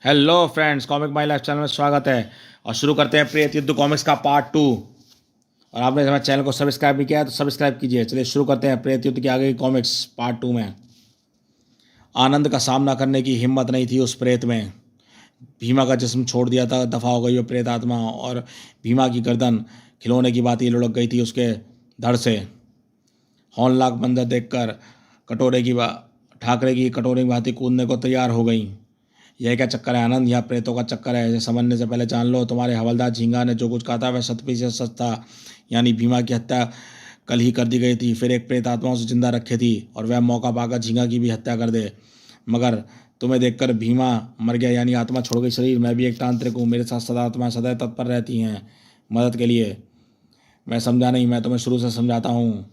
Hello friends, comic my life channel में स्वागत है। और शुरू करते हैं प्रेत युद्ध कॉमिक्स का पार्ट 2। और आपने हमारे चैनल को सब्सक्राइब नहीं किया है तो सब्सक्राइब कीजिए। चलिए शुरू करते हैं प्रेत युद्ध की आगे की कॉमिक्स पार्ट 2 में। आनंद का सामना करने की हिम्मत नहीं थी उस प्रेत में। भीमा का जिस्म छोड़ दिया था, दफा हो गई वो प्रेत आत्मा, और भीमा की गर्दन खिलौने की बात ही लुढ़क गई थी उसके धड़ से। हौलनाक मंजर देखकर कटोरे की ठाकरे की कटोरे की भांति कूदने को तैयार हो गई। यह क्या चक्कर है आनंद? यह प्रेतों का चक्कर है। इसे समझने से पहले जान लो, तुम्हारे हवलदार झींगा ने जो कुछ कहा था वह 100% सच था। यानी भीमा की हत्या कल ही कर दी गई थी, फिर एक प्रेत आत्मा उसे जिंदा रखे थी और वह मौका पाकर झींगा की भी हत्या कर दे। मगर तुम्हें देखकर भीमा मर गया, यानी आत्मा छोड़ गई शरीर। मैं भी एक तांत्रिक हूँ, मेरे साथ सदा आत्माएं सदैव तत्पर रहती हैं मदद के लिए। मैं समझा नहीं, मैं तुम्हें शुरू से समझाता हूँ।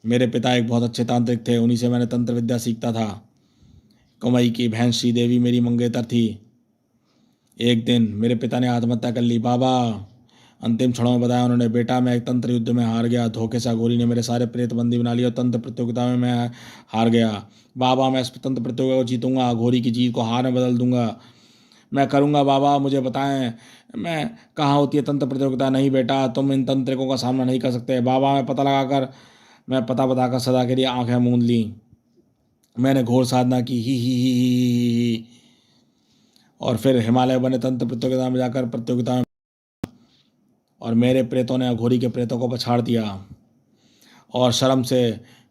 मेरे पिता एक बहुत अच्छे तांत्रिक थे, उन्हीं से मैंने तंत्र विद्या सीखता था। कमई की बहन श्री देवी मेरी मंगेतर थी। एक दिन मेरे पिता ने आत्महत्या कर ली। बाबा अंतिम क्षणों में बताया उन्होंने, बेटा मैं एक तंत्र युद्ध में हार गया। धोखे से अघोरी ने मेरे सारे प्रेत बंदी बना लिए और तंत्र प्रतियोगिता में मैं हार गया। बाबा मैं इस तंत्र प्रतियोगिता को जीतूंगा, अघोरी की जीत को हार में बदल दूंगा। मैं करूंगा बाबा, मुझे बताएं मैं कहाँ होती है तंत्र प्रतियोगिता। नहीं बेटा, तुम इन तंत्रिकों का सामना नहीं कर सकते। बाबा मैं पता बताकर सदा के लिए आंखें मूंद ली। मैंने घोर साधना की ही। और फिर हिमालय बने तंत्र प्रतियोगिता में जाकर प्रतियोगिता में, और मेरे प्रेतों ने अघोरी के प्रेतों को पछाड़ दिया और शर्म से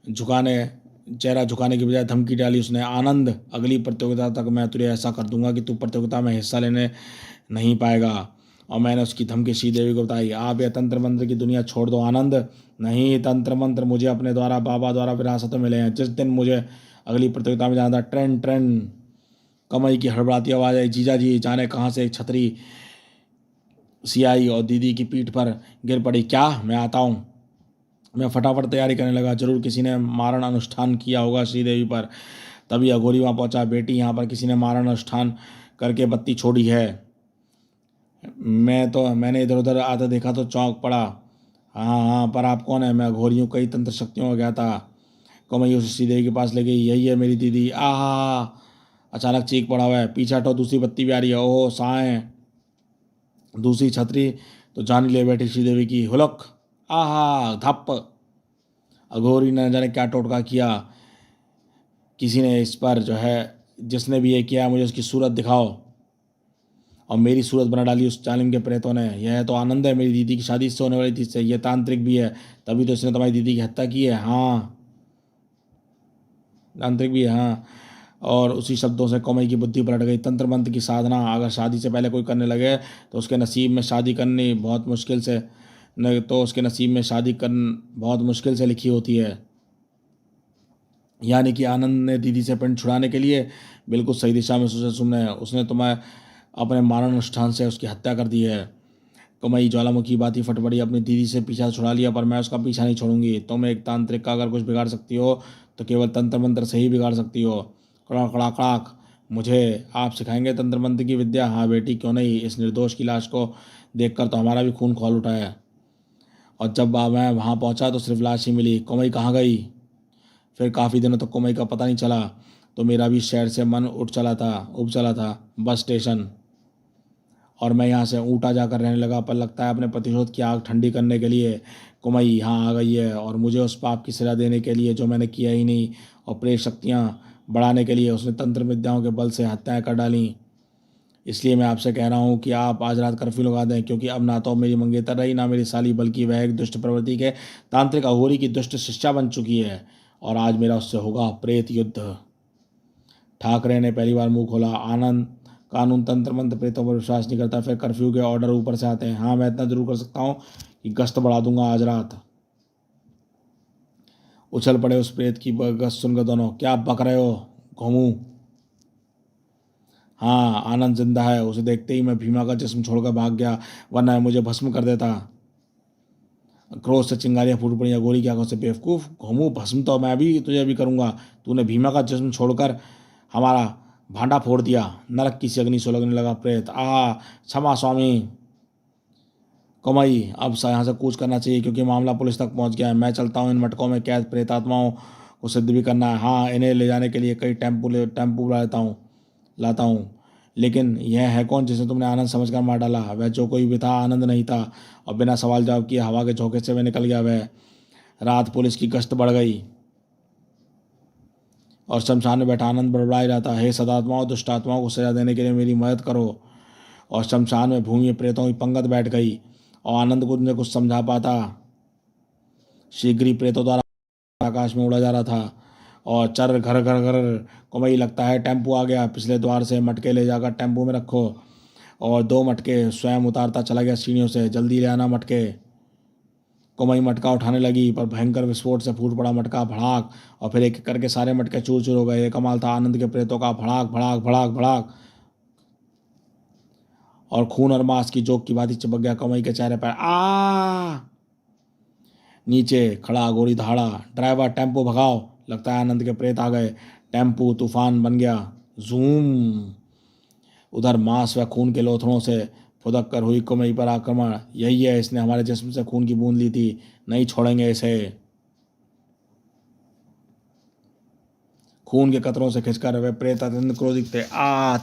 झुकाने चेहरा झुकाने की बजाय धमकी डाली उसने, आनंद अगली प्रतियोगिता तक मैं तुझे ऐसा कर दूंगा कि तू प्रतियोगिता में हिस्सा लेने नहीं पाएगा। और मैंने उसकी धमकी श्रीदेवी को बताई, आप यह तंत्र मंत्र की दुनिया छोड़ दो आनंद। नहीं, तंत्र मंत्र मुझे अपने द्वारा बाबा द्वारा विरासत में मिले हैं। जिस दिन मुझे अगली प्रतियोगिता में जाना था, ट्रेन ट्रेन कमई की हड़बड़ाती आवाज़ आई, जीजा जी। जाने कहाँ से एक छतरी सी आई और दीदी की पीठ पर गिर पड़ी। क्या? मैं आता हूँ। मैं फटाफट तैयारी करने लगा। जरूर किसी ने मारण अनुष्ठान किया होगा श्रीदेवी पर। तभी अघोरी वहाँ पहुँचा। बेटी, यहाँ पर किसी ने मारण अनुष्ठान करके बत्ती छोड़ी है। मैंने इधर उधर आते देखा तो चौंक पड़ा। हाँ हाँ, पर आप कौन है? मैं अघोरियों कई तंत्र शक्तियों का गया था। कमई उसे श्रीदेवी के पास ले गई। यही है मेरी दीदी। आहा! अचानक चीख पड़ा हुआ है, पीछे हटो, दूसरी बत्ती भी आ रही है। ओह साएं! दूसरी छतरी तो जान ही ले बैठी श्रीदेवी की। हुलक! आहा! धप! अघोरी ने न जाने क्या टोटका किया। किसी ने इस पर जो है, जिसने भी ये किया मुझे उसकी सूरत दिखाओ। और मेरी सूरत बना डाली उस जालिम के प्रेतों ने। यह तो आनंद है, मेरी दीदी की शादी इससे होने वाली थी, इससे यह तांत्रिक भी है, तभी तो इसने तुम्हारी दीदी की हत्या की है। हाँ, तांत्रिक भी है हाँ। और उसी शब्दों से कौमई की बुद्धि पलट गई। तंत्र मंत्र की साधना अगर शादी से पहले कोई करने लगे तो उसके नसीब में शादी करनी बहुत मुश्किल से न तो उसके नसीब में शादी करना बहुत मुश्किल से लिखी होती है। यानी कि आनंद ने दीदी से पिंड छुड़ाने के लिए बिल्कुल सही दिशा में सोचा। सुनने उसने तुम्हें अपने मारण अनुष्ठान से उसकी हत्या कर दी है। कमई ज्वालामुखी बात ही फट पड़ी। अपनी दीदी से पीछा छुड़ा लिया, पर मैं उसका पीछा नहीं छोड़ूंगी। तुम एक तांत्रिक का अगर कुछ बिगाड़ सकती हो तो केवल तंत्र मंत्र से ही बिगाड़ सकती हो। कड़ाक कड़ाक कड़ाक! मुझे आप सिखाएंगे तंत्र मंत्र की विद्या? हाँ बेटी, क्यों नहीं। इस निर्दोष की लाश को देखकर तो हमारा भी खून खौल उठा है। और जब मैं वहाँ पहुँचा तो सिर्फ लाश ही मिली। कमई कहाँ गई? फिर काफ़ी दिनों तक कमई का पता नहीं चला। तो मेरा भी शहर से मन उब चला था। बस स्टेशन और मैं यहाँ से ऊँटा जाकर रहने लगा। पर लगता है अपने प्रतिशोध की आग ठंडी करने के लिए कुमई यहाँ आ गई है, और मुझे उस पाप की सजा देने के लिए जो मैंने किया ही नहीं, और प्रेत शक्तियाँ बढ़ाने के लिए उसने तंत्र विद्याओं के बल से हत्याएं कर डाली। इसलिए मैं आपसे कह रहा हूँ कि आप आज रात कर्फ्यू लगा दें, क्योंकि अब ना तो मेरी मंगेतर रही ना मेरी साली, बल्कि वह एक दुष्ट प्रवृत्ति के तांत्रिक अघोरी की दुष्ट शिष्या बन चुकी है, और आज मेरा उससे होगा प्रेत युद्ध। ठाकरे ने पहली बार मुंह खोला। आनंद कानून तंत्र मंत्र प्रेतों पर विश्वास नहीं करता, फिर कर्फ्यू के ऑर्डर ऊपर से आते हैं। हाँ, मैं इतना जरूर कर सकता हूँ कि गश्त बढ़ा दूंगा आज रात। उछल पड़े उस प्रेत की गश्त सुनकर दोनों। क्या बक रहे हो घोमू? हाँ, आनंद जिंदा है। उसे देखते ही मैं भीमा का जिस्म छोड़कर भाग गया, वरना यह मुझे भस्म कर देता। क्रोध से चिंगारियां फूट पड़ी अघोरी की आंखों से। बेवकूफ घोमू, भस्म तो मैं भी तुझे भी करूंगा। तूने भीमा का जिस्म छोड़कर हमारा भांडा फोड़ दिया। नरक की सी अग्नि सुलगने लगा प्रेत। क्षमा स्वामी। कमई अब यहाँ से कूच करना चाहिए, क्योंकि मामला पुलिस तक पहुँच गया है। मैं चलता हूँ, इन मटकों में कैद प्रेतात्माओं को सिद्ध भी करना है। हाँ, इन्हें ले जाने के लिए कई टेम्पू टेम्पू लाता हूँ। लेकिन यह है कौन जिसे तुमने आनंद समझकर मार डाला? वह जो कोई भी था आनंद नहीं था। और बिना सवाल जवाब किए हवा के झोंके से वह निकल गया। वह रात पुलिस की गश्त बढ़ गई और शमशान में बैठा आनंद बड़बड़ा ही रहा था, हे सदात्माओं, दुष्ट आत्माओं को सजा देने के लिए मेरी मदद करो। और शमशान में भूमि प्रेतों की पंगत बैठ गई और आनंद को ने कुछ समझा पाता शीघ्र ही प्रेतों द्वारा आकाश में उड़ा जा रहा था। और चर घर घर घर कुमई, लगता है टेम्पू आ गया। पिछले द्वार से मटके ले जाकर टेम्पू में रखो। और 2 मटके स्वयं उतारता चला गया सीढ़ियों से, जल्दी ले आना मटके। कुमई मटका उठाने लगी पर भयंकर विस्फोट से फूट पड़ा मटका, भड़ाक। और फिर एक एक करके सारे मटके चूर चूर हो गए। ये कमाल था आनंद के प्रेतों का, भड़ाक भड़ाक भड़ाक भड़ाक। और खून और मांस की जोक की भांति चिपक गया कुमई के चेहरे पर। आ नीचे खड़ा गोली दहाड़ा, ड्राइवर टेम्पो भगाओ, लगता है आनंद के प्रेत आ गए। टेम्पो तूफान बन गया, जूम। उधर मांस व खून के लोथड़ों से फुदक कर हुई कुमई पर आक्रमण। यही है, इसने हमारे जिस्म से खून की बूंद ली थी, नहीं छोड़ेंगे इसे। खून के कतरों से खिंचकर वे प्रेत अत्यंत क्रोधित थे।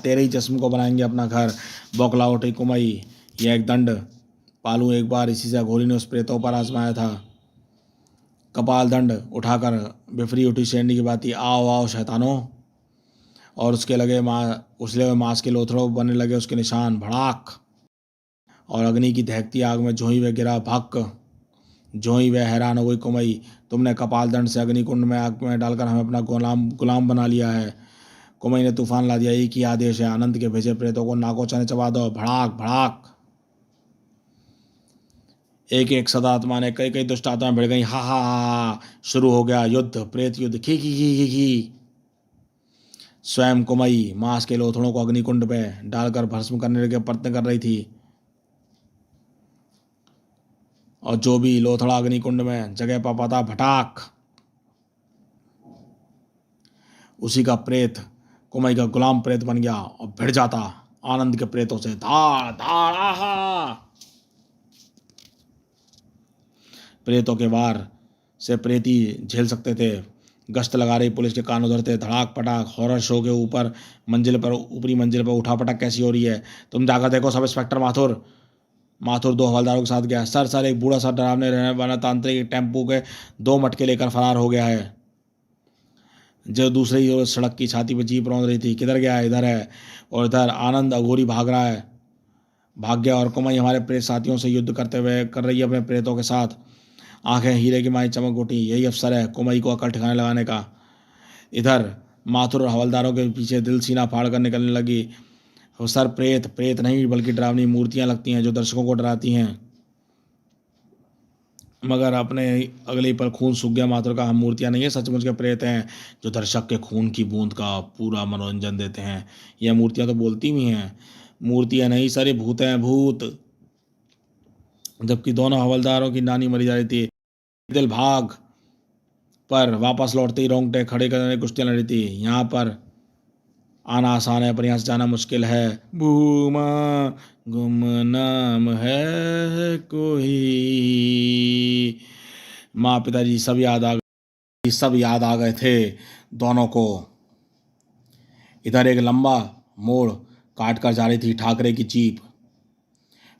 तेरे ही जिस्म को बनाएंगे अपना घर, बौखला उठी कुमई। यह एक दंड पालू एक बार इसी से अघोरी ने उस प्रेतों पर आजमाया था। कपाल दंड उठाकर बिफरी उठी शेरनी की बाती, आओ आओ शैतानों। और उसके लगे उछले हुए मांस के लोथड़ों बनने लगे उसके निशान, भड़ाक। और अग्नि की दहकती आग में जो ही वह गिरा, भक्क। जो ही वह हैरान हो गई कुमई, तुमने कपाल दंड से अग्निकुंड में आग में डालकर हमें अपना गुलाम बना लिया है। कुमई ने तूफान ला दिया, एक ही आदेश है, आनंद के भेजे प्रेतों को नाको चने चबा दो, भड़ाक भड़ाक। एक एक सदात्मा ने कई कई दुष्ट आत्माएं भिड़ गई। हा हा हा, शुरू हो गया युद्ध, प्रेत युद्ध। खी। स्वयं कुमई मांस के लोथड़ों को अग्निकुंड पे डालकर भस्म करने के प्रयत्न कर रही थी। और जो भी लोथड़ा अग्निकुंड में जगह पा पाता, भटाक, उसी का प्रेत कुमई का गुलाम प्रेत बन गया और भिड़ जाता आनंद के प्रेतों से। धाड़ धाड़ आहा। प्रेतों के वार से प्रेती झेल सकते थे। गश्त लगा रही पुलिस के कान उधरते, धड़ाक पटाक। हॉरर शो के ऊपरी मंजिल पर उठा पटक कैसी हो रही है? तुम जाकर देखो। सब इंस्पेक्टर माथुर 2 हवलदारों के साथ गया। सर एक बूढ़ा सा डरावने रहने वाला तांत्रिक टेम्पू के 2 मटके लेकर फरार हो गया है। जो दूसरी ओर सड़क की छाती पर जीप रौंद रही थी। किधर गया है? इधर है। और इधर आनंद अघोरी भाग गया। और कुमई हमारे प्रेत साथियों से युद्ध करते हुए कर रही है अपने प्रेतों के साथ। आंखें हीरे की माई चमक उठी। यही अवसर है कुमई को अकल ठिकाने लगाने का। इधर माथुर और हवलदारों के पीछे दिल सीना फाड़ कर निकलने लगी। सर, प्रेत नहीं बल्कि डरावनी मूर्तियां लगती हैं जो दर्शकों को डराती हैं। मगर अपने अगले पल खून सूख गया माथुर का। हम मूर्तियां नहीं है, सचमुच के प्रेत हैं जो दर्शक के खून की बूंद का पूरा मनोरंजन देते हैं। यह मूर्तियां तो बोलती भी हैं। मूर्तियां नहीं सारे भूत हैं, भूत। जबकि दोनों हवलदारों की नानी मरी जा रही थी। दिल भाग पर वापस लौटते ही रोंगटे खड़े करने कुश्तियां लड़ी थी। यहाँ पर आना आसान है पर यहाँ से जाना मुश्किल है। भूमा गुमनाम है कोई। माँ पिताजी सब याद आ गए थे दोनों को। इधर एक लंबा मोड़ काट कर जा रही थी ठाकरे की जीप।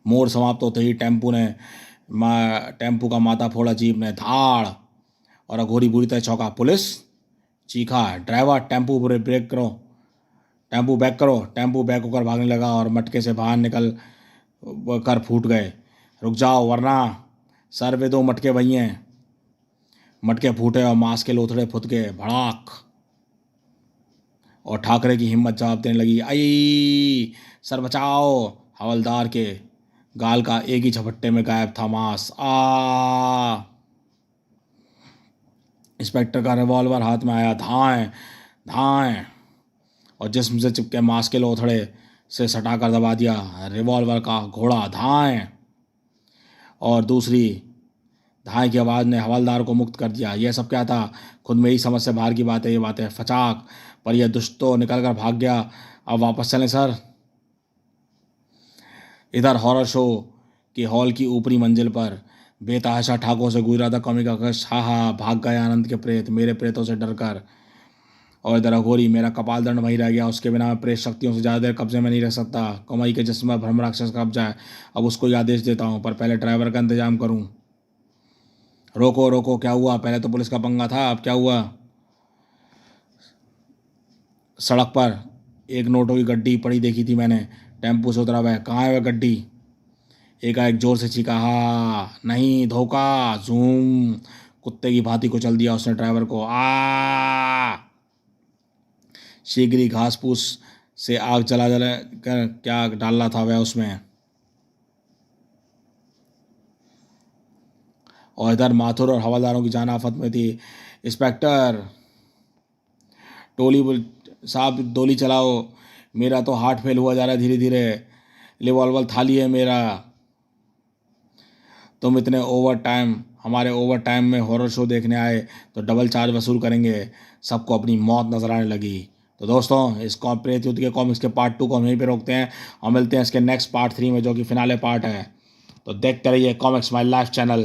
मोड़ समाप्त होते ही टेम्पू का माथा फोड़ा जीप ने, धाड़। और अघोरी बुरी तरह चौंका। पुलिस चीखा, ड्राइवर टेम्पू ब्रेक करो, टेम्पू बैक करो। टेम्पू बैक होकर भागने लगा और मटके से बाहर निकल कर फूट गए। रुक जाओ वरना। सर वे 2 मटके वही हैं। मटके फूटे और मांस के लोथड़े फुट गए, भड़ाक। और ठाकरे की हिम्मत जवाब देने लगी, आई सर बचाओ। हवलदार के गाल का एक ही झपट्टे में गायब था मांस। इंस्पेक्टर का रिवॉल्वर हाथ में आया। धाएं और जिस्म से चिपके मांस के लोथड़े से सटाकर दबा दिया रिवॉल्वर का घोड़ा। धाएं। और दूसरी धाएं की आवाज़ ने हवलदार को मुक्त कर दिया। यह सब क्या था? खुद मेरी समझ से बाहर की बात है ये बातें। फचाक। पर यह दुष्ट तो निकल कर भाग गया। अब वापस चलें सर। इधर हॉरर शो की हॉल की ऊपरी मंजिल पर बेतहाशा ठाकों से गुजरा था कॉमिक आकाश। हा हा, भाग गए आनंद के प्रेत मेरे प्रेतों से डरकर। और इधर अघोरी, मेरा कपाल दंड वहीं रह गया, उसके बिना मैं प्रेत शक्तियों से ज़्यादा देर कब्जे में नहीं रह सकता। कमाई के जिस्म भ्रम राक्षस का कब्जा है, अब उसको ही आदेश देता हूँ, पर पहले ड्राइवर का इंतजाम करूँ। रोको रोको, क्या हुआ? पहले तो पुलिस का पंगा था, अब क्या हुआ? सड़क पर एक नोटों की गड्डी पड़ी देखी थी मैंने, टेम्पू से उतरा हुआ है, कहाँ है वह गड्डी? एकाएक जोर से चीखा, हा नहीं, धोखा, जूम। कुत्ते की भांति कुचल दिया उसने ड्राइवर को। आ शीघ्र ही घास फूस से आग जला जला कर क्या डालना था वह उसमें। और इधर माथुर और हवलदारों की जान आफत में थी। इंस्पेक्टर, साहब डोली चलाओ, मेरा तो हार्ट फेल हुआ जा रहा है धीरे धीरे, रिवॉल्वर थाली है मेरा। तुम इतने हमारे ओवर टाइम में हॉरर शो देखने आए तो डबल चार्ज वसूल करेंगे। सबको अपनी मौत नजर आने लगी। तो दोस्तों, इस प्रेत युद्ध के कॉमिक्स के पार्ट 2 को हम यहीं पे रोकते हैं और मिलते हैं इसके नेक्स्ट पार्ट 3 में, जो कि फिनाले पार्ट है। तो देखते रहिए कॉमिक्स माई लाइफ चैनल।